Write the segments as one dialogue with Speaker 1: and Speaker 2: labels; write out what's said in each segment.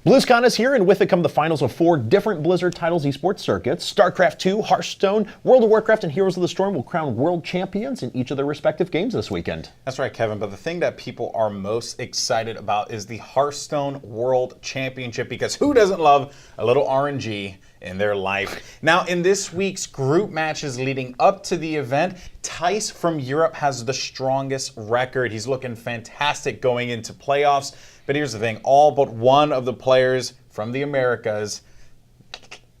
Speaker 1: Blizzcon is here, and with it come the finals of 4 different Blizzard titles esports circuits. StarCraft 2, Hearthstone, World of Warcraft, and Heroes of the Storm will crown world champions in each of their respective games this weekend.
Speaker 2: That's right, Kevin, but the thing that people are most excited about is the Hearthstone World Championship, because who doesn't love a little RNG in their life? Now, in this week's group matches leading up to the event, Tice from Europe has the strongest record. He's looking fantastic going into playoffs. But here's the thing, all but one of the players from the Americas,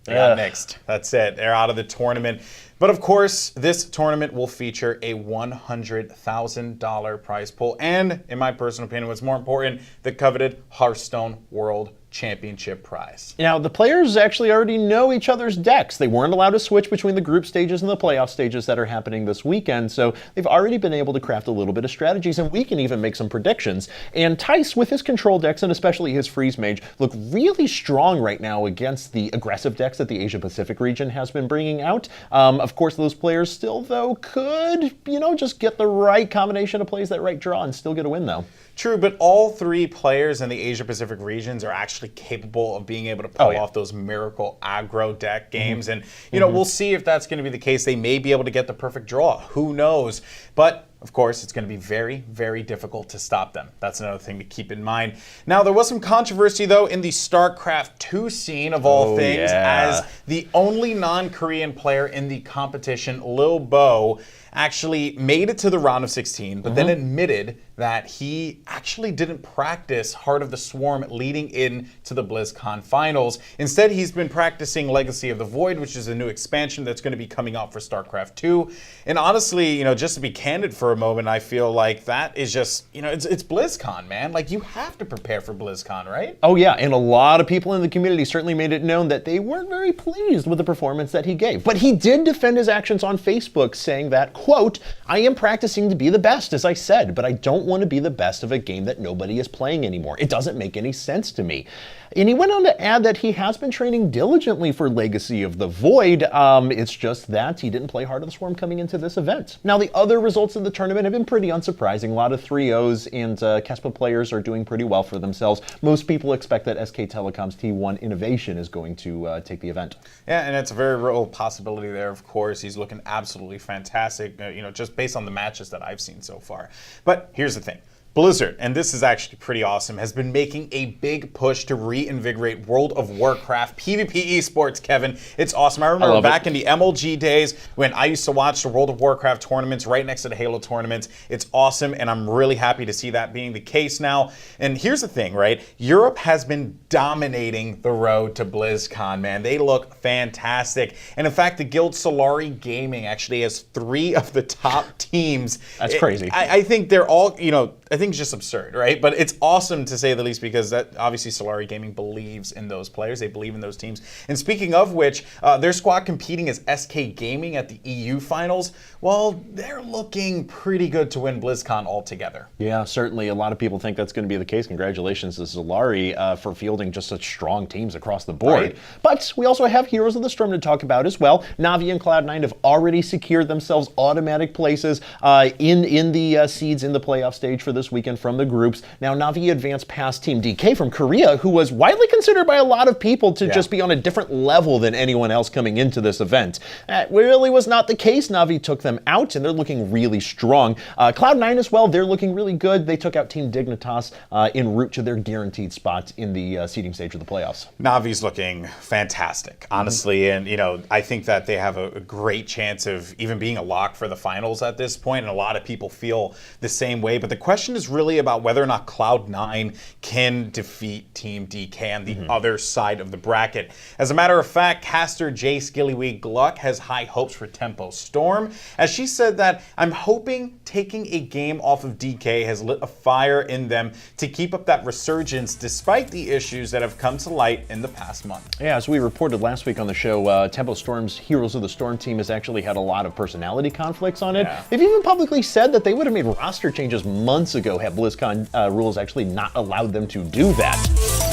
Speaker 2: they got nixed. That's it, they're out of the tournament. But of course, this tournament will feature a $100,000 prize pool and, in my personal opinion, what's more important, the coveted Hearthstone World Championship prize.
Speaker 1: Now, the players actually already know each other's decks. They weren't allowed to switch between the group stages and the playoff stages that are happening this weekend, so they've already been able to craft a little bit of strategies, and we can even make some predictions. And Tice, with his control decks, and especially his Freeze Mage, look really strong right now against the aggressive decks that the Asia-Pacific region has been bringing out. Of course, those players still, though, could, just get the right combination of plays, that right draw, and still get a win, though.
Speaker 2: True, but all 3 players in the Asia-Pacific regions are actually capable of being able to pull off those miracle aggro deck games. And, we'll see if that's going to be the case. They may be able to get the perfect draw. Who knows? But, of course, it's going to be very, very difficult to stop them. That's another thing to keep in mind. Now, there was some controversy, though, in the StarCraft 2 scene, of all things, as the only non-Korean player in the competition, Lil Bo, actually made it to the round of 16, but then admitted that he actually didn't practice Heart of the Swarm leading into the BlizzCon finals. Instead, he's been practicing Legacy of the Void, which is a new expansion that's going to be coming out for StarCraft 2. And honestly, just to be candid for a moment, I feel like that is just, it's BlizzCon, man. Like, you have to prepare for BlizzCon, right?
Speaker 1: Oh yeah, and a lot of people in the community certainly made it known that they weren't very pleased with the performance that he gave. But he did defend his actions on Facebook, saying that, quote, "I am practicing to be the best, as I said, but I don't want to be the best of a game that nobody is playing anymore. It doesn't make any sense to me." And he went on to add that he has been training diligently for Legacy of the Void. It's just that he didn't play Heart of the Swarm coming into this event. Now, the other results of the tournament have been pretty unsurprising. A lot of 3-0s, and Kespa players are doing pretty well for themselves. Most people expect that SK Telecom's T1 Innovation is going to take the event.
Speaker 2: Yeah, and it's a very real possibility there, of course. He's looking absolutely fantastic, just based on the matches that I've seen so far. But here's the thing. Blizzard, and this is actually pretty awesome, has been making a big push to reinvigorate World of Warcraft PvP esports, Kevin. It's awesome. I remember back in the MLG days when I used to watch the World of Warcraft tournaments right next to the Halo tournaments. It's awesome, and I'm really happy to see that being the case now. And here's the thing, right? Europe has been dominating the road to BlizzCon, man. They look fantastic. And in fact, the guild Solari Gaming actually has 3 of the top teams.
Speaker 1: That's crazy.
Speaker 2: I think they're all, I think it's just absurd, right? But it's awesome to say the least, because that obviously Solari Gaming believes in those players. They believe in those teams. And speaking of which, their squad competing as SK Gaming at the EU finals, well, they're looking pretty good to win BlizzCon altogether.
Speaker 1: Yeah, certainly. A lot of people think that's going to be the case. Congratulations to Solari for fielding just such strong teams across the board.
Speaker 2: Right.
Speaker 1: But we also have Heroes of the Storm to talk about as well. Navi and Cloud9 have already secured themselves automatic places in the seeds in the playoff stage for this weekend from the groups. Now, Navi advanced past Team DK from Korea, who was widely considered by a lot of people to just be on a different level than anyone else coming into this event. That really was not the case. Navi took them out, and they're looking really strong. Cloud9 as well, they're looking really good. They took out Team Dignitas en route to their guaranteed spot in the seeding stage of the playoffs.
Speaker 2: Navi's looking fantastic, honestly, and I think that they have a great chance of even being a lock for the finals at this point, and a lot of people feel the same way. But the question is really about whether or not Cloud9 can defeat Team DK on the other side of the bracket. As a matter of fact, caster Jay Skillywee Gluck has high hopes for Tempo Storm, as she said that, "I'm hoping taking a game off of DK has lit a fire in them to keep up that resurgence despite the issues that have come to light in the past month."
Speaker 1: Yeah, as we reported last week on the show, Tempo Storm's Heroes of the Storm team has actually had a lot of personality conflicts on it. They've even publicly said that they would have made roster changes months ago had BlizzCon rules actually not allowed them to do that.